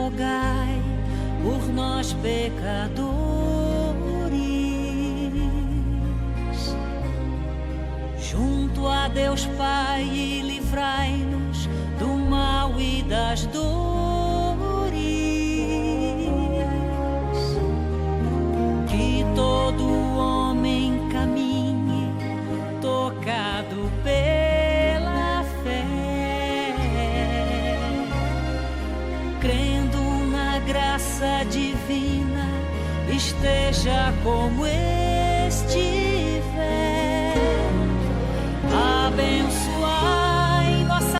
rogai por nós pecadores, junto a Deus Pai, e livrai-nos do mal e das dores. Que todo homem caminhe tocado pela fé, crendo na graça divina, esteja como Ele.